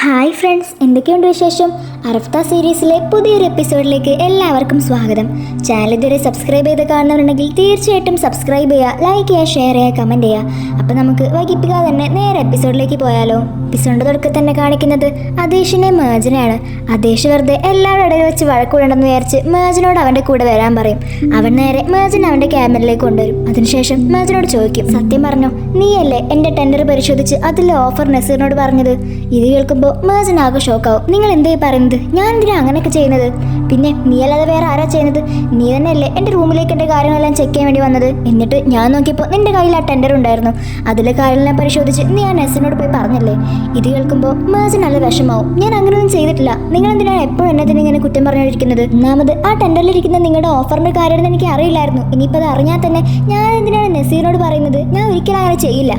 Hi friends, എന്തൊക്കെയുണ്ട് വിശേഷം? അറഫ്ത സീരീസിലെ പുതിയൊരു എപ്പിസോഡിലേക്ക് എല്ലാവർക്കും സ്വാഗതം. ചാനൽ ഇതുവരെ സബ്സ്ക്രൈബ് ചെയ്ത് കാണുന്നവരുണ്ടെങ്കിൽ തീർച്ചയായിട്ടും സബ്സ്ക്രൈബ് ചെയ്യുക, ലൈക്ക് ചെയ്യുക, ഷെയർ ചെയ്യുക, കമൻറ്റ് ചെയ്യുക. അപ്പോൾ നമുക്ക് വൈകിപ്പിക്കാതെ തന്നെ നേരെ എപ്പിസോഡിലേക്ക് പോയാലോ? എപ്പിസോഡിൻ്റെ തുടക്കത്തിൽ തന്നെ കാണിക്കുന്നത് അദേശിനെ മേജനാണ്. അദേശ് വെറുതെ എല്ലാവരുടെ ഇടയിൽ വെച്ച് വഴക്കൂടണ്ടെന്ന് വിചാരിച്ച് മേജനോട് അവൻ്റെ കൂടെ വരാൻ പറയും. അവൻ നേരെ മേജൻ അവൻ്റെ ക്യാബിനിലേക്ക് കൊണ്ടുവരും. അതിനുശേഷം മേജനോട് ചോദിക്കും, സത്യം പറഞ്ഞോ, നീയല്ലേ എൻ്റെ ടെൻഡർ പരിശോധിച്ച് അതിലെ ഓഫർ നസീറിനോട് പറഞ്ഞത്? ഇത് കേൾക്കുമ്പോൾ മേജൻ ആകെ ഷോക്കാവും. നിങ്ങൾ എന്തേ പറയുന്നത്? ഞാൻ എന്തിനാ അങ്ങനെയൊക്കെ ചെയ്യുന്നത്? പിന്നെ നീ അല്ലാതെ വേറെ ആരാ ചെയ്യുന്നത്? നീ തന്നെയല്ലേ എൻ്റെ റൂമിലേക്ക് എൻ്റെ കാര്യങ്ങളെല്ലാം ചെക്ക് ചെയ്യാൻ വേണ്ടി വന്നത്? എന്നിട്ട് ഞാൻ നോക്കിയപ്പോൾ നിന്റെ കയ്യിൽ ആ ടെൻഡർ ഉണ്ടായിരുന്നു. അതിലെ കാര്യങ്ങളെല്ലാം പരിശോധിച്ച് നീ ആ നസീറിനോട് പോയി പറഞ്ഞല്ലേ? ഇത് കേൾക്കുമ്പോൾ മേജൻ നല്ല വിഷമാവും. ഞാൻ അങ്ങനെയൊന്നും ചെയ്തിട്ടില്ല. നിങ്ങൾ എന്തിനാണ് എപ്പോഴും എന്നെ തന്നെ ഇങ്ങനെ കുറ്റം പറഞ്ഞുകൊണ്ടിരിക്കുന്നത്? ഒന്നാമത് ആ ടെൻഡറിലിരിക്കുന്ന നിങ്ങളുടെ ഓഫറിൻ്റെ കാര്യമാണെന്ന് എനിക്ക് അറിയില്ലായിരുന്നു. ഇനിയിപ്പോൾ അത് അറിഞ്ഞാൽ തന്നെ ഞാൻ എന്തിനാണ് നസീറിനോട് പറയുന്നത്? ഞാൻ ഒരിക്കലും അങ്ങനെ ചെയ്യില്ല.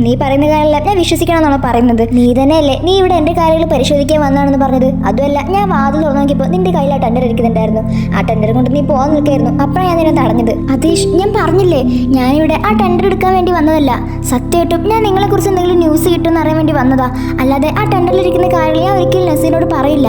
നീ പറയുന്ന കാര്യമെല്ലാം ഞാൻ വിശ്വസിക്കണമെന്നാണോ പറയുന്നത്? നീ തന്നെയല്ലേ നീ ഇവിടെ എൻ്റെ കാര്യങ്ങൾ പരിശോധിക്കാൻ വന്നാണെന്ന് പറഞ്ഞത്? അതുമല്ല, ഞാൻ വാതിൽ തുറന്നു നോക്കിയപ്പോൾ നിന്റെ കയ്യിൽ ആ ടെൻഡർ ഇരിക്കുന്നുണ്ടായിരുന്നു. ആ ടെൻഡർ കൊണ്ട് നീ പോകാൻ നിൽക്കായിരുന്നു. അപ്പോഴാണ് ഞാൻ നിന്നെ തടഞ്ഞത്. അതീഷ്, ഞാൻ പറഞ്ഞില്ലേ ഞാനിവിടെ ആ ടെൻഡർ എടുക്കാൻ വേണ്ടി വന്നതല്ല. സത്യമായിട്ടും ഞാൻ നിങ്ങളെക്കുറിച്ച് എന്തെങ്കിലും ന്യൂസ് കിട്ടുമെന്ന് അറിയാൻ വേണ്ടി വന്നതാ. അല്ലാതെ ആ ടെൻഡറിലിരിക്കുന്ന കാര്യങ്ങൾ ഞാൻ ഒരിക്കലും നസീറിനോട് പറയില്ല.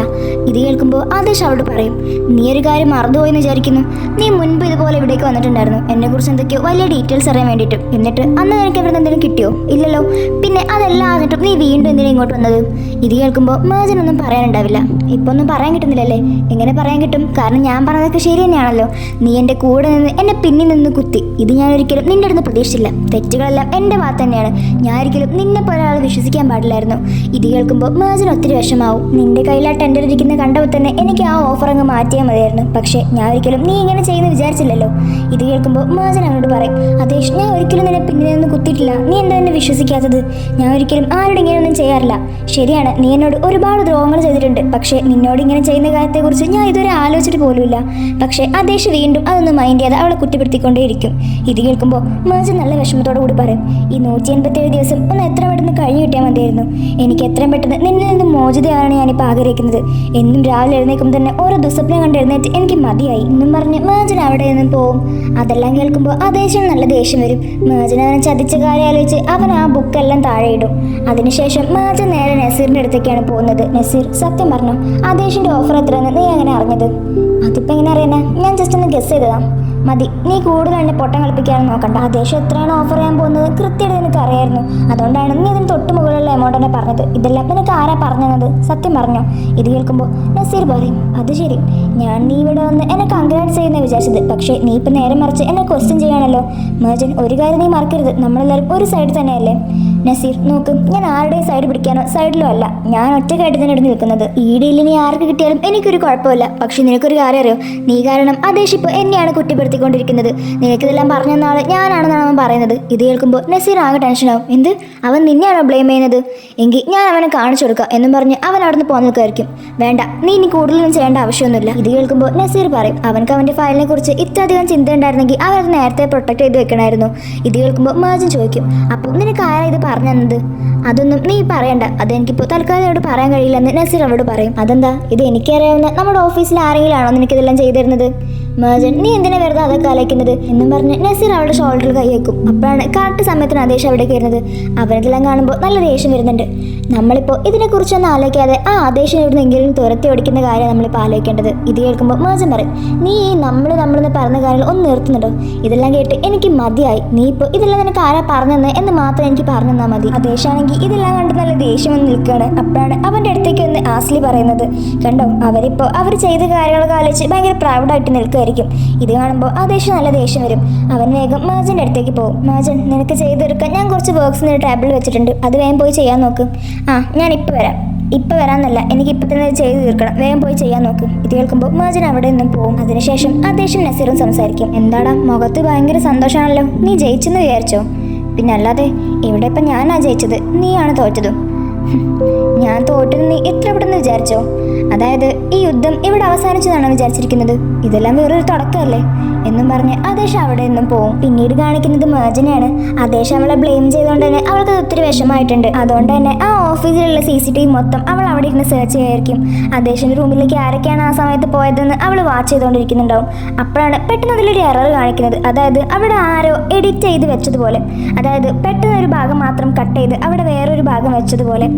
ഇത് കേൾക്കുമ്പോൾ ആദേശ് അവളോട് പറയും, നീ ഒരു കാര്യം മറന്നുപോയെന്ന് വിചാരിക്കുന്നു. നീ മുൻപ് ഇതുപോലെ ഇവിടേക്ക് വന്നിട്ടുണ്ടായിരുന്നു, എന്നെക്കുറിച്ച് എന്തൊക്കെയോ വലിയ ഡീറ്റെയിൽസ് അറിയാൻ വേണ്ടിയിട്ട്. എന്നിട്ട് അന്ന് നിനക്ക് എവിടെ എന്തെങ്കിലും കിട്ടിയോ? ഇല്ലല്ലോ. പിന്നെ അതെല്ലാം ആന്നിട്ടും നീ വീണ്ടും എന്തിനാ ഇങ്ങോട്ട് വന്നത്? ഇത് കേൾക്കുമ്പോൾ മേജനൊന്നും പറയാനുണ്ടാവില്ല. ഇപ്പൊ ഒന്നും പറയാൻ കിട്ടുന്നില്ലല്ലേ? എങ്ങനെ പറയാൻ കിട്ടും? കാരണം ഞാൻ പറഞ്ഞതൊക്കെ ശരി തന്നെയാണല്ലോ. നീ എൻ്റെ കൂടെ നിന്ന് എന്നെ പിന്നിൽ നിന്ന് കുത്തി. ഇത് ഞാൻ ഒരിക്കലും നിന്റെ അടുത്ത് പ്രതീക്ഷിച്ചില്ല. തെറ്റുകളെല്ലാം എൻ്റെ ഭാഗത്ത് തന്നെയാണ്. ഞാൻ ഒരിക്കലും നിന്നെ പോലെ ആൾ വിശ്വസിക്കാൻ പാടില്ലായിരുന്നു. ഇത് കേൾക്കുമ്പോൾ മേജൻ ഒത്തിരി വിഷമാവും. നിന്റെ കയ്യിൽ ആ ടെൻഡർ ഇരിക്കുന്ന കണ്ടപ്പോൾ തന്നെ എനിക്ക് ആ ഓഫർ അങ്ങ് മാറ്റിയാൽ മതിയായിരുന്നു. പക്ഷേ ഞാൻ ഒരിക്കലും നീ ഇങ്ങനെ ചെയ്യുന്ന വിചാരിച്ചില്ലല്ലോ. ഇത് കേൾക്കുമ്പോൾ മേജൻ അവനോട് പറയും, അതേഷ്, ഞാൻ ഒരിക്കലും നിന്നെ പിന്നിൽ നിന്ന് കുത്തിയിട്ടില്ല. നീ എന്താ എന്നെ വിശ്വസിക്കാത്തത്? ഞാൻ ഒരിക്കലും ആരോട് ഇങ്ങനെയൊന്നും ചെയ്യാറില്ല. ശരിയാണ്, നീ എന്നോട് ഒരുപാട് ദ്രോഹങ്ങൾ ചെയ്തിട്ടുണ്ട്. പക്ഷേ നിന്നോട് ഇങ്ങനെ ചെയ്യുന്ന കാര്യത്തെക്കുറിച്ച് ഞാൻ ഇതുവരെ ആലോചിച്ചിട്ട് പോലുമില്ല. പക്ഷേ അതേഷ് വീണ്ടും അതൊന്നും മൈൻഡ് ചെയ്യാതെ അവളെ കുറ്റപ്പെടുത്തിക്കൊണ്ടേയിരിക്കും. ഇത് കേൾക്കുമ്പോൾ മേജൻ നല്ല വിഷമത്തോടു കൂടി പറയും, ഈ 187 ദിവസം ഒന്ന് എത്ര പെട്ടെന്ന് കഴിഞ്ഞു കിട്ടിയാൽ മതിയായിരുന്നു. എനിക്ക് എത്രയും പെട്ടെന്ന് നിന്നിൽ നിന്ന് മോചിതയാണ് ഞാനിപ്പോൾ ആഗ്രഹിക്കുന്നത്. എന്നും രാവിലെ എഴുന്നേൽക്കുമ്പോൾ തന്നെ ഓരോ ദുസ്വപ്നം കണ്ട് എഴുന്നേറ്റ് എനിക്ക് മതിയായി എന്നും പറഞ്ഞ് മേജൻ അവിടെ നിന്നും പോവും. അതെല്ലാം കേൾക്കുമ്പോൾ അതേശം നല്ല ദേഷ്യം വരും. മേജൻ അവനെ ചതിച്ച കാര്യം ആലോചിച്ച് അവൻ ആ ബുക്കെല്ലാം താഴെ ഇടും. അതിനുശേഷം മേജൻ നേരെ നസീറിൻ്റെ അടുത്തേക്കാണ് പോകുന്നത്. നസീർ, സത്യം പറഞ്ഞു, അതേഷിൻ്റെ ഓഫർ എത്രയെന്ന് നീ അങ്ങനെ അറിഞ്ഞത്? അതിപ്പോൾ എങ്ങനെ അറിയാനാ? ഞാൻ ജസ്റ്റ് ഒന്ന് ഗസ് ചെയ്തതാ. മതി, നീ കൂടുതൽ എന്നെ പൊട്ടം കളിപ്പിക്കാനും നോക്കണ്ട. ആദേശം എത്രയാണ് ഓഫർ ചെയ്യാൻ പോകുന്നത് കൃത്യമായിട്ട് നിനക്ക് അറിയായിരുന്നു. അതുകൊണ്ടാണ് നീ അതിന് തൊട്ട് മുകളിലുള്ള എമൗണ്ട് തന്നെ പറഞ്ഞത്. ഇതെല്ലാം നിനക്ക് ആരാ പറഞ്ഞു തന്നത്? സത്യം പറഞ്ഞോ? ഇത് കേൾക്കുമ്പോൾ നസീർ പറയും, അത് ശരി, ഞാൻ നീ ഇവിടെ വന്ന് എന്നെ കൺഗ്രാറ്റ്സ് ചെയ്യുന്ന വിചാരിച്ചത്. പക്ഷേ നീ ഇപ്പം നേരെ മറിച്ച് എന്നെ ക്വസ്റ്റ്യൻ ചെയ്യാണല്ലോ. മേജൻ, ഒരു കാര്യം നീ മറക്കരുത്, നമ്മളെല്ലാവരും ഒരു സൈഡ് തന്നെയല്ലേ? നസീർ, നോക്ക്, ഞാൻ ആരുടെയും സൈഡ് പിടിക്കാനോ സൈഡിലോ അല്ല. ഞാൻ ഒറ്റക്കായിട്ട് തന്നെ ഇവിടെ നിൽക്കുന്നത്. ഈ ഡീലിൽ നീ ആർക്ക് കിട്ടിയാലും എനിക്കൊരു കുഴപ്പമില്ല. പക്ഷെ നിനക്കൊരു കാര്യം അറിയോ? നീ കാരണം അതേഷ് ഇപ്പോൾ എന്നെയാണ് കുറ്റപ്പെടുത്തിക്കൊണ്ടിരിക്കുന്നത്. നിനക്കിതെല്ലാം പറഞ്ഞു തന്ന ആൾ ഞാനാണെന്നാണ് അവൻ പറയുന്നത്. ഇത് കേൾക്കുമ്പോൾ നസീർ ആകെ ടെൻഷനാവും. എന്ത്? അവൻ നിന്നെയാണോ ബ്ലെയിം ചെയ്യുന്നത്? എങ്കിൽ ഞാൻ അവനെ കാണിച്ചു കൊടുക്കാം എന്നും പറഞ്ഞ് അവൻ അവിടെ നിന്ന് പോകാൻ നിൽക്കുമായിരിക്കും. വേണ്ട, നീ ഇനി കൂടുതലൊന്നും ചെയ്യേണ്ട ആവശ്യമൊന്നുമില്ല. ഇത് കേൾക്കുമ്പോൾ നസീർ പറയും, അവൻക്ക് അവൻ്റെ ഫയലിനെ കുറിച്ച് ഇത്രയധികം ചിന്ത ഉണ്ടായിരുന്നെങ്കിൽ അവരത് നേരത്തെ പ്രൊട്ടക്ട് ചെയ്ത് വെക്കണമായിരുന്നു. ഇത് കേൾക്കുമ്പോൾ മേജൻ ചോദിക്കും, അപ്പോൾ നിനക്ക് ആരാ ഇത് പറഞ്ഞു തന്നത്? അതൊന്നും നീ പറയണ്ട, അതെനിക്കിപ്പോൾ തൽക്കാലം അവിടെ പറയാൻ കഴിയില്ലെന്ന് നസീർ അവരോട് പറയും. അതെന്താ? ഇത് എനിക്കറിയാവുന്ന നമ്മുടെ ഓഫീസിൽ ആരെങ്കിലും ആണോ നിനക്കിതെല്ലാം ചെയ്തു തരുന്നത്? മേജൻ, നീ എന്തിനാ വെറുതെ അതൊക്കെ അലയ്ക്കുന്നത് എന്നും പറഞ്ഞ് നസീർ അവളുടെ ഷോൾഡറിൽ കൈ വെക്കും. അപ്പോഴാണ് കറക്റ്റ് സമയത്തിന് ആദേശം അവിടേക്ക് വരുന്നത്. അവനതെല്ലാം കാണുമ്പോൾ നല്ല ദേഷ്യം വരുന്നുണ്ട്. നമ്മളിപ്പോൾ ഇതിനെക്കുറിച്ചൊന്നും ആലോചിക്കാതെ ആ ആദേശം എവിടുന്നെങ്കിലും തുരത്തി ഓടിക്കുന്ന കാര്യം നമ്മളിപ്പോൾ ആലോചിക്കേണ്ടത്. ഇത് കേൾക്കുമ്പോൾ മേജൻ പറയും, നീ ഈ നമ്മളെന്ന് പറഞ്ഞ കാര്യങ്ങൾ ഒന്ന് നിർത്തുന്നുണ്ടോ? ഇതെല്ലാം കേട്ട് എനിക്ക് മതിയായി. നീ ഇപ്പോൾ ഇതെല്ലാം നിനക്ക് ആരാ പറഞ്ഞെന്ന് എന്ന് മാത്രം എനിക്ക് പറഞ്ഞു തന്നാൽ മതി. ആദേശാണെങ്കിൽ ഇതെല്ലാം കണ്ട് നല്ല ദേഷ്യം വന്ന് നിൽക്കുകയാണ്. അപ്പോഴാണ് അവൻ്റെ അടുത്തേക്ക് ഒന്ന് ആസ്ലി പറയുന്നത്, കണ്ടോ, അവരിപ്പോൾ അവർ ചെയ്ത കാര്യങ്ങളൊക്കെ ആലോചിച്ച് ഭയങ്കര പ്രൗഡായിട്ട് നിൽക്കുക. ഇത് കാണുമ്പോൾ ആദേശം നല്ല ദേഷ്യം വരും. അവൻ വേഗം മേജൻ്റെ അടുത്തേക്ക് പോകും. മേജൻ, നിനക്ക് ചെയ്തെടുക്കാൻ ഞാൻ കുറച്ച് വർക്ക്സ് നിന്റെ ടേബിളിൽ വെച്ചിട്ടുണ്ട്, അത് വേഗം പോയി ചെയ്യാൻ നോക്കും. ഞാൻ ഇപ്പോൾ വരാം. ഇപ്പം വരാമെന്നല്ല, എനിക്ക് ഇപ്പം തന്നെ ചെയ്ത് തീർക്കണം, വേഗം പോയി ചെയ്യാൻ നോക്കും. ഇത് കേൾക്കുമ്പോൾ മേജൻ അവിടെ നിന്നും പോകും. അതിനുശേഷം ആദേശം നസീറും സംസാരിക്കും. എന്താടാ, മുഖത്ത് ഭയങ്കര സന്തോഷമാണല്ലോ. നീ ജയിച്ചെന്ന് വിചാരിച്ചോ? പിന്നെ അല്ലാതെ, ഇവിടെ ഇപ്പം ഞാനാ ജയിച്ചത്, നീയാണ് തോറ്റതും. ഞാൻ തോറ്റത് നീ ഇത്ര പെട്ടെന്ന് വിചാരിച്ചോ? അതായത് ഈ യുദ്ധം ഇവിടെ അവസാനിച്ചതാണ് വിചാരിച്ചിരിക്കുന്നത്? ഇതെല്ലാം വേറൊരു തുടക്കമല്ലേ എന്നും പറഞ്ഞ് ആദേശം അവിടെ നിന്നും പോവും. പിന്നീട് കാണിക്കുന്നത് മേജനെയാണ്. ആദേശം അവളെ ബ്ലെയിം ചെയ്തുകൊണ്ട് തന്നെ അവൾക്ക് ഒത്തിരി വിഷമമായിട്ടുണ്ട്. അതുകൊണ്ട് തന്നെ ആ ഓഫീസിലുള്ള CCTV മൊത്തം അവൾ അവിടെ ഇരുന്ന് സെർച്ച് ചെയ്യായിരിക്കും. ആദേശിൻ്റെ റൂമിലേക്ക് ആരൊക്കെയാണ് ആ സമയത്ത് പോയതെന്ന് അവൾ വാച്ച് ചെയ്തുകൊണ്ടിരിക്കുന്നുണ്ടാവും. അപ്പോഴാണ് പെട്ടെന്ന് അതിലൊരു എറർ കാണിക്കുന്നത്. അതായത് അവിടെ ആരോ എഡിറ്റ് ചെയ്ത് വെച്ചതുപോലെ, അതായത് പെട്ടെന്ന് ഒരു ഭാഗം മാത്രം കട്ട് ചെയ്ത് അവിടെ വേറൊരു ഭാഗം വെച്ചതുപോലെ.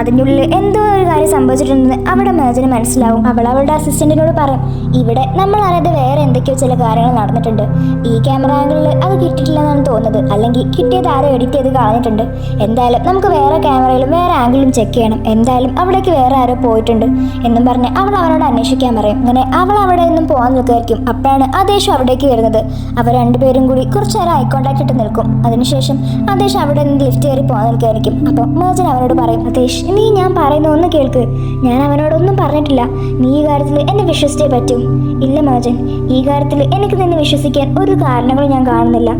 അതിൻ്റെ ഉള്ളിൽ എന്തോ ഒരു കാര്യം സംഭവിച്ചിട്ടുണ്ടെന്ന് അവിടെ മേജന് മനസ്സിലാവും. അവൾ അവളുടെ അസിസ്റ്റന്റിനോട് പറയും, ഇവിടെ നമ്മൾ അറിയാതെ വേറെ എന്തൊക്കെയോ ചില കാര്യങ്ങൾ നടന്നിട്ടുണ്ട്. ഈ ക്യാമറ ആംഗിളിൽ അത് കിട്ടിയിട്ടില്ലെന്നാണ് തോന്നുന്നത്, അല്ലെങ്കിൽ കിട്ടിയത് ആരോ എഡിറ്റ് ചെയ്ത് കളഞ്ഞിട്ടുണ്ട്. എന്തായാലും നമുക്ക് വേറെ ക്യാമറയിലും വേറെ ആംഗിളും ചെക്ക് ചെയ്യണം. എന്തായാലും അവിടേക്ക് വേറെ ആരോ പോയിട്ടുണ്ട് എന്നും പറഞ്ഞ് അവൾ അവനോട് അന്വേഷിക്കാൻ പറയും. അങ്ങനെ അവൾ അവിടെ നിന്നും പോകാൻ നിൽക്കുമായിരിക്കും. അപ്പോഴാണ് ആദേശ് അവിടേക്ക് വരുന്നത്. അവർ രണ്ടുപേരും കൂടി കുറച്ചു നേരം ഐ കോണ്ടാക്ട് ഇട്ട് നിൽക്കും. അതിനുശേഷം ആദേശ് അവിടെ നിന്ന് ലിഫ്റ്റ് കയറി പോകാൻ നിൽക്കുമായിരിക്കും. അപ്പോൾ മേജൻ അവനോട് പറയും, ആദേശ് നീ ഞാൻ പറയുന്ന ഒന്ന് കേൾക്ക്. ഞാൻ അവനോടൊന്നും പറഞ്ഞിട്ടില്ല. നീ ഈ കാര്യത്തിൽ എന്നെ വിശ്വസിച്ചേ പറ്റൂ. ഇല്ല മേജൻ, ഈ കാര്യത്തിൽ എനിക്ക് നിന്നെ വിശ്വസിക്കാൻ ഒരു കാരണങ്ങളും ഞാൻ കാണുന്നില്ല.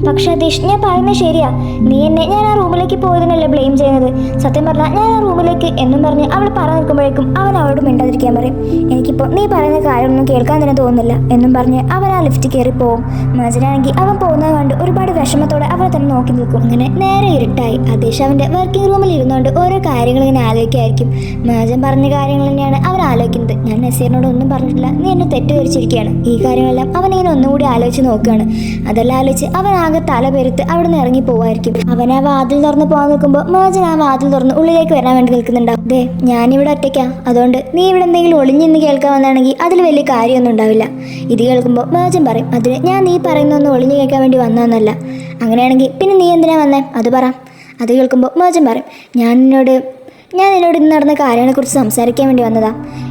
പക്ഷെ ആദേശ് ഞാൻ പറയുന്നത് ശരിയാ. നീ എന്നെ ഞാൻ ആ റൂമിലേക്ക് പോയതിനല്ലേ ബ്ലെയിം ചെയ്യുന്നത്. സത്യം പറഞ്ഞാൽ ഞാൻ ആ റൂമിലേക്ക് എന്നും പറഞ്ഞ് അവൾ പറഞ്ഞു നിൽക്കുമ്പോഴേക്കും അവൻ അവളോട് മിണ്ടാതിരിക്കാൻ പറയും. എനിക്കിപ്പോൾ നീ പറയുന്ന കാര്യമൊന്നും കേൾക്കാൻ തന്നെ തോന്നുന്നില്ല എന്നും പറഞ്ഞ് അവൻ ആ ലിഫ്റ്റ് കയറി പോവും. മേജനാണെങ്കിൽ അവൻ പോകുന്നത് കണ്ട് ഒരുപാട് വിഷമത്തോടെ അവനെ തന്നെ നോക്കി നിൽക്കും. അങ്ങനെ നേരെ ഇരുട്ടായി. ആദേശ് അവൻ്റെ വർക്കിംഗ് റൂമിൽ ഇരുന്നുകൊണ്ട് ഓരോ കാര്യങ്ങൾ ഇങ്ങനെ ആലോചിക്കായിരിക്കും. മേജൻ പറഞ്ഞ കാര്യങ്ങൾ തന്നെയാണ് അവൻ ആലോചിക്കുന്നത്. ഞാൻ നസീറിനോട് ഒന്നും പറഞ്ഞിട്ടില്ല, നീ എന്നെ തെറ്റുധരിച്ചിരിക്കുകയാണ്. ഈ കാര്യങ്ങളെല്ലാം അവൻ ഇങ്ങനെ ഒന്നുകൂടി ആലോചിച്ച് നോക്കുകയാണ്. അതെല്ലാം ആലോചിച്ച് അവൻ ആകെ തല പെരുത്ത് അവിടെ നിന്ന് ഇറങ്ങി പോവായിരിക്കും. അവൻ ആ വാതിൽ തുറന്ന് പോകാൻ നിൽക്കുമ്പോൾ മേജൻ ആ വാതിൽ തുറന്ന് ഉള്ളിലേക്ക് വരാൻ വേണ്ടി നിൽക്കുന്നുണ്ടാവും. ദേ, ഞാനിവിടെ ഒറ്റയ്ക്കാ, അതുകൊണ്ട് നീ ഇവിടെ എന്തെങ്കിലും ഒളിഞ്ഞെന്ന് കേൾക്കാൻ വന്നാണെങ്കിൽ അതിൽ വലിയ കാര്യമൊന്നും ഉണ്ടാവില്ല. ഇത് കേൾക്കുമ്പോൾ മേജൻ പറയും, അതിന് ഞാൻ നീ പറയുന്നൊന്നും ഒളിഞ്ഞു കേൾക്കാൻ വേണ്ടി വന്നതെന്നല്ല. അങ്ങനെയാണെങ്കിൽ പിന്നെ നീ എന്തിനാ വന്നേ അത് പറ. അത് കേൾക്കുമ്പോൾ മേജൻ പറയും, ഞാൻ നിന്നോട് ഇന്ന് നടന്ന കാര്യങ്ങളെക്കുറിച്ച് സംസാരിക്കാൻ വേണ്ടി വന്നതാ.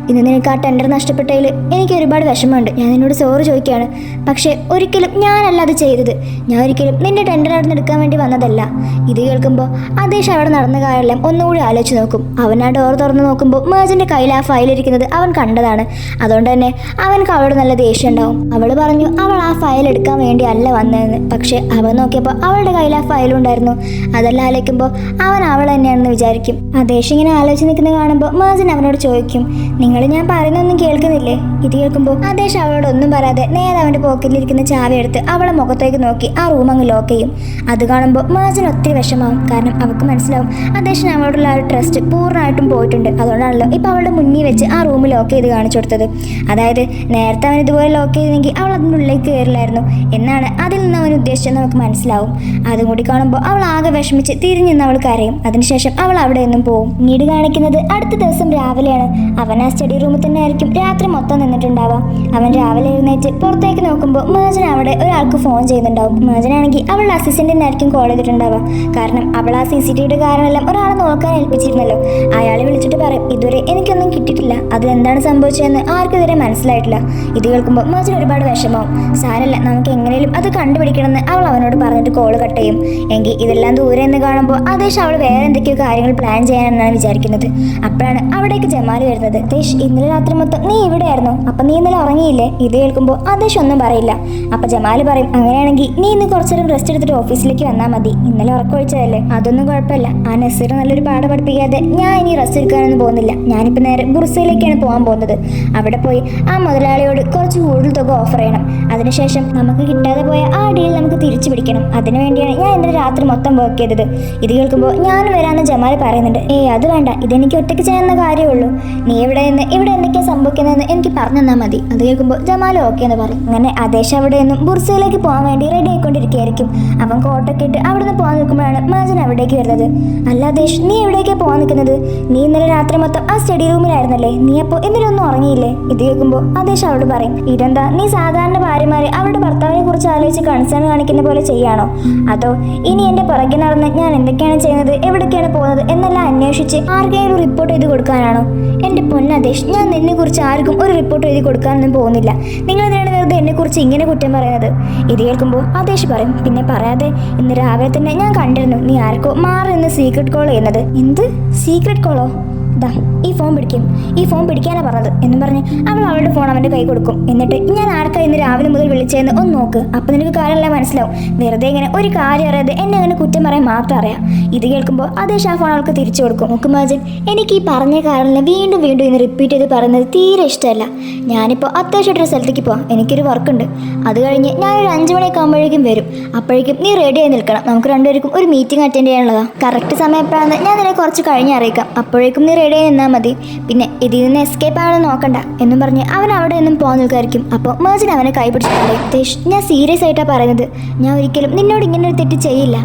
ഇന്ന് നിനക്ക് ആ ടെൻഡർ നഷ്ടപ്പെട്ടതിൽ എനിക്ക് ഒരുപാട് വിഷമമുണ്ട്. ഞാൻ നിന്നോട് സോറി ചോദിക്കുകയാണ്. പക്ഷേ ഒരിക്കലും ഞാനല്ല അത് ചെയ്തത്. ഞാൻ ഒരിക്കലും നിന്റെ ടെൻഡർ അവിടെ നിന്ന് എടുക്കാൻ വേണ്ടി വന്നതല്ല. ഇത് കേൾക്കുമ്പോൾ ആദേശ് അവിടെ നടന്ന കാര്യമെല്ലാം ഒന്നുകൂടി ആലോചിച്ച് നോക്കും. അവൻ ആ ഡോർ തുറന്ന് നോക്കുമ്പോൾ മേജൻ്റെ കയ്യിൽ ആ ഫയലിരിക്കുന്നത് അവൻ കണ്ടതാണ്. അതുകൊണ്ട് തന്നെ അവനക്ക് അവളോട് നല്ല ദേഷ്യം ഉണ്ടാവും. അവൾ പറഞ്ഞു അവൾ ആ ഫയൽ എടുക്കാൻ വേണ്ടി അല്ല വന്നതെന്ന്. പക്ഷേ അവൻ നോക്കിയപ്പോൾ അവളുടെ കയ്യിൽ ആ ഫയലുണ്ടായിരുന്നു. അതെല്ലാം ആലോചിക്കുമ്പോൾ അവൻ അവൾ തന്നെയാണെന്ന് വിചാരിക്കും. ആദേശ് ഇങ്ങനെ ആലോചിച്ച് നിൽക്കുന്നത് കാണുമ്പോൾ മേജൻ അവനോട് ചോദിക്കും, നിങ്ങൾ ഞാൻ പറയുന്നൊന്നും കേൾക്കുന്നില്ലേ? ഇത് കേൾക്കുമ്പോൾ ആദേശ് അവളോട് ഒന്നും പറയാതെ നേരെ അവൻ്റെ പോക്കറ്റിലിരിക്കുന്ന ചാവി എടുത്ത് അവളെ മുഖത്തേക്ക് നോക്കി ആ റൂം അങ്ങ് ലോക്ക് ചെയ്യും. അത് കാണുമ്പോൾ മേജൻ ഒത്തിരി വിഷമാവും. കാരണം അവൾക്ക് മനസ്സിലാവും ആദേശിന് അവളോടുള്ള ആ ഒരു ട്രസ്റ്റ് പൂർണ്ണമായിട്ടും പോയിട്ടുണ്ട്. അതുകൊണ്ടാണല്ലോ ഇപ്പോൾ അവളുടെ മുന്നിൽ വെച്ച് ആ റൂം ലോക്ക് ചെയ്ത് കാണിച്ചു കൊടുത്തത്. അതായത് നേരത്തെ അവൻ ഇതുപോലെ ലോക്ക് ചെയ്തെങ്കിൽ അവൾ അതിൻ്റെ ഉള്ളിലേക്ക് കയറില്ലായിരുന്നു എന്നാണ് അതിൽ നിന്ന് അവൻ ഉദ്ദേശിച്ചെന്ന് നമുക്ക് മനസ്സിലാവും. അതും കൂടി കാണുമ്പോൾ അവൾ ആകെ വിഷമിച്ച് തിരിഞ്ഞു നിന്ന് അവൾ കരയും. അതിനുശേഷം അവൾ അവിടെ നിന്നും പോവും. പിന്നീട് കാണിക്കുന്നത് അടുത്ത ദിവസം രാവിലെയാണ്. അവൻ ആ സ്റ്റഡി റൂമിൽ തന്നെ ആയിരിക്കും രാത്രി മൊത്തം നിന്നിട്ടുണ്ടാവാം. അവൻ രാവിലെ എഴുന്നേറ്റ് പുറത്തേക്ക് നോക്കുമ്പോൾ മേജൻ അവിടെ ഒരാൾക്ക് ഫോൺ ചെയ്യുന്നുണ്ടാവും. മേജനാണെങ്കിൽ അവളുടെ അസിസ്റ്റന്റിനായിരിക്കും കോൾ ചെയ്തിട്ടുണ്ടാവുക. കാരണം അവൾ ആ CCTVയുടെ കാരണമെല്ലാം ഒരാളെ നോക്കാൻ ഏൽപ്പിച്ചിരുന്നല്ലോ. അയാളെ വിളിച്ചിട്ട് പറയും, ഇതുവരെ എനിക്കൊന്നും കിട്ടിയിട്ടില്ല, അതിലെന്താണ് സംഭവിച്ചതെന്ന് ആർക്കും ഇതുവരെ മനസ്സിലായിട്ടില്ല. ഇത് കേൾക്കുമ്പോൾ മേജൻ ഒരുപാട് വിഷമാവും. സാരല്ല, നമുക്ക് എങ്ങനെയും അത് കണ്ടുപിടിക്കണമെന്ന് അവൾ അവനോട് പറഞ്ഞിട്ട് കോൾ കട്ട് ചെയ്യും. എങ്കിൽ ഇതെല്ലാം ദൂരെ നിന്ന് കാണുമ്പോൾ ആദേശ് അവൾ വേറെ എന്തൊക്കെയോ കാര്യങ്ങൾ പ്ലാൻ ചെയ്യാനെന്നാണ് വിചാരിക്കുന്നത്. അപ്പോഴാണ് അവിടേക്ക് ജമാൽ വരുന്നത്. ആദേശ്, ഇന്നലെ രാത്രി മൊത്തം നീ ഇവിടെയായിരുന്നു, അപ്പം നീ ഇന്നലെ ഉറങ്ങിയില്ലേ? ഇത് കേൾക്കുമ്പോൾ ആദേശ് ഒന്നും പറയില്ല. അപ്പം ജമാൽ പറയും, അങ്ങനെയാണെങ്കിൽ നീ ഇന്ന് കുറച്ചേരം റെസ്റ്റ് എടുത്തിട്ട് ഓഫീസിലേക്ക് വന്നാൽ മതി. ഇന്നലെ ഉറക്കമൊഴിച്ചതല്ലേ, അതൊന്നും കുഴപ്പമില്ല. ആ നസീർ നല്ലൊരു പാഠം പഠിപ്പിക്കാതെ ഞാൻ ഇനി റെസ്റ്റ് എടുക്കാനൊന്നും പോകുന്നില്ല. ഞാനിപ്പോൾ നേരെ ബുർസയിലേക്കാണ് പോകാൻ പോകുന്നത്. അവിടെ പോയി ആ മുതലാളിയോട് കുറച്ച് കൂടുതൽ തുക ഓഫർ ചെയ്യണം. അതിനുശേഷം നമുക്ക് കിട്ടാതെ പോയ ആ ഡീൽ നമുക്ക് തിരിച്ചു പിടിക്കണം. അതിനുവേണ്ടിയാണ് ഞാൻ ഇന്നലെ രാത്രി മൊത്തം വർക്ക് ചെയ്തത്. ഇത് കേൾക്കുമ്പോൾ ഞാൻ വരാമെന്ന് ജമാൽ പറയുന്നുണ്ട്. അത് വേണ്ട, ഇതെനിക്ക് ഒറ്റയ്ക്ക് ചെയ്യാവുന്ന കാര്യമുള്ളൂ. നീ ഇവിടെ നിന്ന് ഇവിടെ എന്തൊക്കെയാണ് സംഭവിക്കുന്നതെന്ന് എനിക്ക് പറഞ്ഞു തന്നാൽ മതി. അത് കേൾക്കുമ്പോൾ ജമാൽ ഓക്കെ എന്ന് പറയും. അങ്ങനെ ആദേശ് അവിടെ നിന്നും ബുർസയിലേക്ക് പോകാൻ വേണ്ടി റെഡി ആയിക്കൊണ്ടിരിക്കുകയായിരിക്കും. അവൻ കോട്ടൊക്കെ ഇട്ട് അവിടെ നിന്ന് പോകാൻ നിൽക്കുമ്പോഴാണ് മേജൻ അവിടേക്ക് വരുന്നത്. അല്ല ആദേശ്, നീ എവിടേക്കാണ് പോകാൻ നിൽക്കുന്നത്? നീ ഇന്നലെ രാത്രി മൊത്തം ആ സ്റ്റഡി റൂമിലായിരുന്നല്ലേ, നീ അപ്പോൾ ഇന്നലൊന്നും ഉറങ്ങിയില്ലേ? ഇത് കേൾക്കുമ്പോൾ ആദേശ് അവളോട് പറയും, ഇതെന്താ നീ സാധാരണ ഭാര്യമാരെ അവരുടെ ഭർത്താവിനെ കുറിച്ച് ആലോചിച്ച് കൺസേൺ കാണിക്കുന്ന പോലെ ചെയ്യാണോ? അതോ ഇനി എൻ്റെ പുറകെ നടന്ന് ഞാൻ എന്തൊക്കെയാണ് ചെയ്യുന്നത്, എവിടേക്കാണ് പോകുന്നത് എന്നെല്ലാം അന്വേഷിച്ച് ആർക്കെങ്കിലും റിപ്പോർട്ട് ചെയ്ത് കൊടുക്കാനാണോ? എൻ്റെ പൊന്നാദേശ്, ഞാൻ നിന്നെക്കുറിച്ച് ആർക്കും ഒരു റിപ്പോർട്ട് എഴുതി കൊടുക്കാനൊന്നും പോകുന്നില്ല. നിങ്ങൾ എന്തിനാണ് വെറുതെ എന്നെക്കുറിച്ച് ഇങ്ങനെ കുറ്റം പറയുന്നത്? ഇത് കേൾക്കുമ്പോൾ ആദേശ് പറയും, പിന്നെ പറയാതെ ഇന്ന് രാവിലെ തന്നെ ഞാൻ കണ്ടിരുന്നു നീ ആർക്കോ മാറി നിന്ന് സീക്രട്ട് കോൾ ചെയ്യുന്നത്. എന്ത് സീക്രട്ട് കോളോ? ദാ ഈ ഫോൺ പിടിക്കും, ഈ ഫോൺ പിടിക്കാനാണ് പറഞ്ഞത് എന്നും പറഞ്ഞ് അവൾ അവളുടെ ഫോൺ അവൻ്റെ കൈ കൊടുക്കും. എന്നിട്ട് ഞാൻ ആർക്കാ ഇന്ന് രാവിലെ മുതൽ വിളിച്ചതെന്ന് ഒന്ന് നോക്ക്, അപ്പം നിനക്ക് കാര്യമെല്ലാം മനസ്സിലാവും. വെറുതെ ഇങ്ങനെ ഒരു കാര്യം അറിയാതെ എന്നെ അങ്ങനെ കുറ്റം പറയാൻ മാത്രം അറിയാം. ഇത് കേൾക്കുമ്പോൾ ആദേശ് ആ ഫോൺ അവൾക്ക് തിരിച്ചു കൊടുക്കും. നോക്ക് മേജൻ, എനിക്ക് ഈ പറഞ്ഞ കാര്യമെല്ലാം വീണ്ടും വീണ്ടും ഇന്ന് റിപ്പീറ്റ് ചെയ്ത് പറയുന്നത് തീരെ ഇഷ്ടമല്ല. ഞാനിപ്പോൾ അത്യാവശ്യമായിട്ടൊരു സ്ഥലത്തേക്ക് പോകാം, എനിക്കൊരു വർക്കുണ്ട്. അത് കഴിഞ്ഞ് ഞാനൊരു 5 മണിയൊക്കെ ആകുമ്പോഴേക്കും വരും. അപ്പോഴേക്കും നീ റെഡി ആയി നിൽക്കണം. നമുക്ക് രണ്ടുപേർക്കും ഒരു മീറ്റിംഗ് അറ്റൻഡ് ചെയ്യാനുള്ളതാണ്. കറക്റ്റ് സമയം എപ്പോഴാണെന്ന് ഞാൻ നിന്നെ കുറച്ച് കഴിഞ്ഞ് അറിയിക്കാം. അപ്പോഴേക്കും നീ എവിടെ നിന്നാൽ മതി, പിന്നെ ഇതിൽ നിന്ന് എസ്കേപ്പ് ആണെന്ന് നോക്കണ്ട എന്നും പറഞ്ഞ് അവൻ അവിടെ നിന്നും പോകാൻ നിൽക്കായിരിക്കും. അപ്പോൾ മേജൻ അവനെ കൈപിടിച്ചിട്ടുണ്ട്. ദേശ്, ഞാൻ സീരിയസ് ആയിട്ടാണ് പറയുന്നത്, ഞാൻ ഒരിക്കലും നിന്നോട് ഇങ്ങനെ ഒരു തെറ്റ് ചെയ്യില്ല.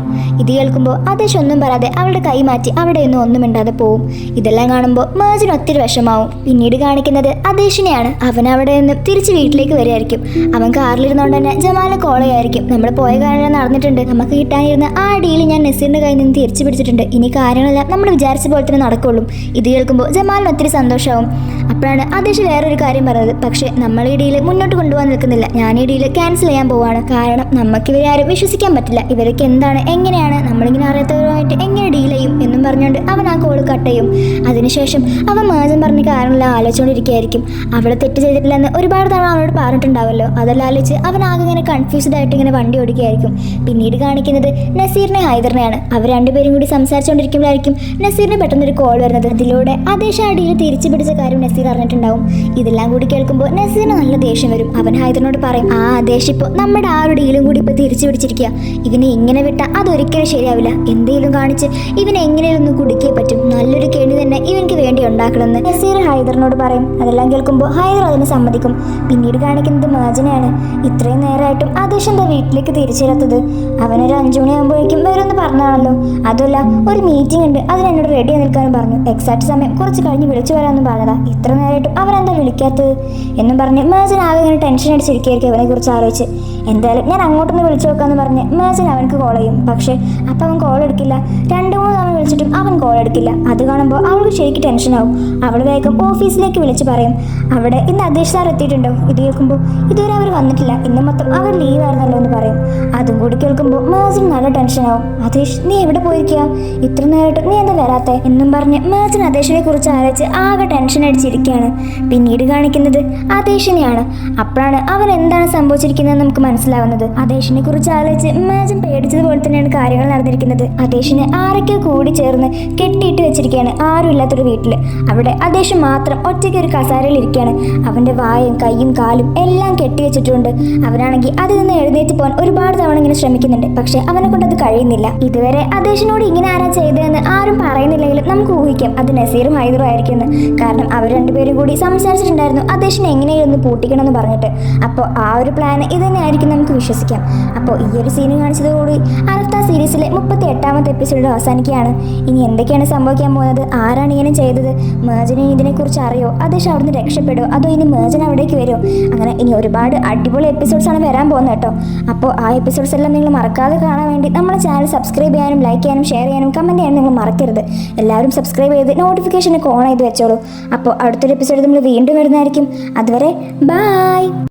ഇത് കേൾക്കുമ്പോൾ ആദേശ് ഒന്നും പറയാതെ അവളുടെ കൈ മാറ്റി അവിടെ നിന്നും ഒന്നും മിണ്ടാതെ പോവും. ഇതെല്ലാം കാണുമ്പോൾ മേജന് ഒത്തിരി വിഷമാവും. പിന്നീട് കാണിക്കുന്നത് ആദേശിനെയാണ്. അവൻ അവിടെ നിന്ന് തിരിച്ച് വീട്ടിലേക്ക് വരികയായിരിക്കും. അവൻ കാറിലിരുന്നുകൊണ്ട് തന്നെ ജമാലിനെ കോൾ ചെയ്യായിരിക്കും. നമ്മൾ പോയ കാര്യം നടന്നിട്ടുണ്ട്, നമുക്ക് കിട്ടാനിരുന്ന ആ ഡീൽ ഞാൻ നസീറിന്റെ കയ്യിൽ നിന്ന് തിരിച്ചു പിടിച്ചിട്ടുണ്ട്. ഇനി കാര്യങ്ങളെല്ലാം നമ്മൾ വിചാരിച്ച പോലെ തന്നെ നടക്കുള്ളൂ. ഇത് കേൾക്കുമ്പോൾ ജമാലിന് ഒത്തിരി സന്തോഷമാവും. അപ്പോഴാണ് ആദേശ് വേറൊരു കാര്യം പറഞ്ഞത്, പക്ഷേ നമ്മൾ ഈ ഡീല് മുന്നോട്ട് കൊണ്ടുപോകാൻ നിൽക്കുന്നില്ല, ഞാൻ ഈ ഡീല് ക്യാൻസൽ ചെയ്യാൻ പോവാണ്. കാരണം നമുക്ക് ഇവരെ ആരും വിശ്വസിക്കാൻ പറ്റില്ല. ഇവരൊക്കെ എന്താണ്, എങ്ങനെയാണ്, നമ്മളിങ്ങനെ അറിയാത്തവരുമായിട്ട് എങ്ങനെ ഡീൽ ചെയ്യും എന്നും പറഞ്ഞുകൊണ്ട് അവൻ ആ കോള് കട്ട് ചെയ്യും. അതിനുശേഷം അവൻ മേജൻ പറഞ്ഞ കാര്യങ്ങളെല്ലാം ആലോചിച്ചുകൊണ്ടിരിക്കുകയായിരിക്കും. അവളെ തെറ്റ് ചെയ്തിട്ടില്ലെന്ന് ഒരുപാട് തവണ അവനോട് പറഞ്ഞിട്ടുണ്ടാവല്ലോ. അതെല്ലാം ആലോചിച്ച് അവൻ ആകെ ഇങ്ങനെ കൺഫ്യൂസ്ഡ് ആയിട്ട് ഇങ്ങനെ വണ്ടി ഓടിക്കുകയായിരിക്കും. പിന്നീട് കാണിക്കുന്നത് നസീറിനെ ഹൈദറിനെയാണ്. അവർ രണ്ടുപേരും കൂടി സംസാരിച്ചുകൊണ്ടിരിക്കുമ്പോഴായിരിക്കും നസീറിന് പെട്ടെന്നൊരു കോൾ വരുന്നത്. ഇതിലൂടെ ആദേശ് ആ ഡീൽ തിരിച്ചു പിടിച്ച കാര്യം നസീർ അറിഞ്ഞിട്ടുണ്ടാവും. ഇതെല്ലാം കൂടി കേൾക്കുമ്പോൾ നസീറിന് നല്ല ദേഷ്യം വരും. അവൻ ഹൈദറിനോട് പറയും, ആ ആദേശ് ഇപ്പോൾ നമ്മുടെ ആ ഒരു ഡീലും കൂടി ഇപ്പോൾ തിരിച്ചു പിടിച്ചിരിക്കുക, ഇവനെ ഇങ്ങനെ വിട്ടാൽ അതൊരിക്കലും ശരിയാവില്ല, എന്തെങ്കിലും കാണിച്ച് ഇവനെ എങ്ങനെയൊന്നും കുടുക്കിയേ പറ്റും, നല്ലൊരു കെണി തന്നെ ഇവനക്ക് വേണ്ടി ഉണ്ടാക്കണമെന്ന് നസീർ ഹൈദറിനോട് പറയും. അതെല്ലാം കേൾക്കുമ്പോൾ ഹൈദർ അതിന് സമ്മതിക്കും. പിന്നീട് കാണിക്കുന്നത് മേജനെയാണ്. ഇത്രയും നേരമായിട്ടും ആദേശ് എന്താ വീട്ടിലേക്ക് തിരിച്ചെത്താത്തത്? അവനൊരു 5 മണിയാകുമ്പോഴേക്കും വരുമെന്ന് പറഞ്ഞാണല്ലോ. അതല്ല, ഒരു മീറ്റിംഗ് ഉണ്ട്, അതിന് എന്നോട് റെഡി ആയി നിൽക്കാനും പറഞ്ഞു. എക്സാക്ട് സമയം കുറച്ച് കഴിഞ്ഞ് വിളിച്ചു വരാമെന്ന് പറഞ്ഞതാ, ഇത്ര നേരമായിട്ടും അവനെന്താ വിളിക്കാത്തത് എന്നും പറഞ്ഞ് മേജൻ ആകെ ഇങ്ങനെ ടെൻഷൻ അടിച്ചിരിക്കുകയായിരിക്കും അവനെ കുറിച്ച് ആലോചിച്ച്. എന്തായാലും ഞാൻ അങ്ങോട്ടൊന്ന് വിളിച്ചു നോക്കാമെന്ന് പറഞ്ഞ് മേജൻ അവനക്ക് കോൾ ചെയ്യും. പക്ഷേ അപ്പം അവൻ കോൾ എടുക്കില്ല. 2-3 തവണ വിളിച്ചിട്ടും അവൻ കോൾ എടുക്കില്ല. അത് കാണുമ്പോൾ അവൾക്ക് ശരിക്കും ടെൻഷനാവും. അവൾ വേഗം ഓഫീസിലേക്ക് വിളിച്ച് പറയും, അവിടെ ഇന്ന് അധ്യക്ഷ സാർ എത്തിയിട്ടുണ്ടോ? ഇത് കേൾക്കുമ്പോൾ ഇതുവരെ അവർ വന്നിട്ടില്ല, ഇന്ന് മൊത്തം അവർ ലീവ് ആയിരുന്നല്ലോ എന്ന് പറയും. അതും കൂടി കേൾക്കുമ്പോൾ മേജൻ നല്ല ടെൻഷനാവും. അദേശ്, നീ എവിടെ പോയിരിക്കുക? ഇത്ര നേരമായിട്ട് നീ എന്താ വരാത്തെ എന്നും പറഞ്ഞ് മേജൻ അദേശിനെ കുറിച്ച് ആലോചിച്ച് ആകെ ടെൻഷൻ അടിച്ചിരിക്കുകയാണ്. പിന്നീട് കാണിക്കുന്നത് അദേശിനെയാണ്. അപ്പോഴാണ് അവൻ എന്താണ് സംഭവിച്ചിരിക്കുന്നത് നമുക്ക് മനസ്സിലാവുന്നത്. അദേശിനെ കുറിച്ച് ആലോചിച്ച് മേജൻ പേടിച്ചതുപോലെ തന്നെയാണ് കാര്യങ്ങൾ നടന്നിരിക്കുന്നത്. അദേശിനെ ആരൊക്കെ കൂടി ചേർന്ന് കെട്ടിയിട്ട് വെച്ചിരിക്കുകയാണ് ആരും ഇല്ലാത്തൊരു വീട്ടിൽ. അവിടെ അദേശ് മാത്രം ഒറ്റയ്ക്ക് ഒരു കസാരയിൽ ഇരിക്കുകയാണ്. അവന്റെ വായും കൈയും കാലും എല്ലാം കെട്ടി വെച്ചിട്ടുണ്ട്. അവനാണെങ്കിൽ അതിൽ നിന്ന് എഴുന്നേറ്റ് പോകാൻ ഒരുപാട് തവണ ഇങ്ങനെ ശ്രമിക്കുന്നുണ്ട്, പക്ഷെ അവനെ കൊണ്ട് അത് കഴിയുന്നില്ല. ഇതുവരെ അദേശിനോട് ഇങ്ങനെ ആരാ ചെയ്തതെന്ന് ആരും പറയുന്നില്ലെങ്കിലും നമുക്ക് ഊഹിക്കാം അത് നസീറും ഹൈദറും ആയിരിക്കുമെന്ന്. കാരണം അവർ രണ്ടുപേരും കൂടി സംസാരിച്ചിട്ടുണ്ടായിരുന്നു അദേശിനെ എങ്ങനെയൊന്ന് പൂട്ടിക്കണമെന്ന് പറഞ്ഞിട്ട്. അപ്പോൾ ആ ഒരു പ്ലാൻ ഇത് തന്നെ ആയിരിക്കും നമുക്ക് വിശ്വസിക്കാം. അപ്പോൾ ഈ ഒരു സീന് കാണിച്ചതോടുകൂടി അറഫ്ത സീരീസിലെ 38ാമത്തെ എപ്പിസോഡ് അവസാനിക്കുകയാണ്. ഇനി എന്തൊക്കെയാണ് സംഭവിക്കാൻ പോകുന്നത്? ആരാണ് ഇങ്ങനെ ചെയ്തത്? മേജന് ഇതിനെക്കുറിച്ച് അറിയോ? അദേശ് അവിടുന്ന് രക്ഷപ്പെടുമോ? അതോ ഇനി മേജൻ അവിടേക്ക് വരുമോ? അങ്ങനെ ഇനി ഒരുപാട് അടിപൊളി എപ്പിസോഡ്സാണ് വരാൻ പോകുന്നത് കേട്ടോ. അപ്പോൾ ആ എപ്പിസോഡ്സ് എല്ലാം നിങ്ങൾ മറക്കാതെ കാണാൻ വേണ്ടി നമ്മുടെ ചാനൽ സബ്സ്ക്രൈബ് ചെയ്യാനും ലൈക്ക് ചെയ്യാനും ഷെയർ ചെയ്യാനും കമൻറ്റ് ചെയ്യാനും നിങ്ങൾ മറക്കരുത്. എല്ലാവരും സബ്സ്ക്രൈബ് ചെയ്ത് നോട്ടിഫിക്കേഷൻ ഓൺ ചെയ്ത് വെച്ചോളൂ. അപ്പോൾ അടുത്തൊരു എപ്പിസോഡ് നമ്മൾ വീണ്ടും വരുന്നതായിരിക്കും. അതുവരെ ബൈ.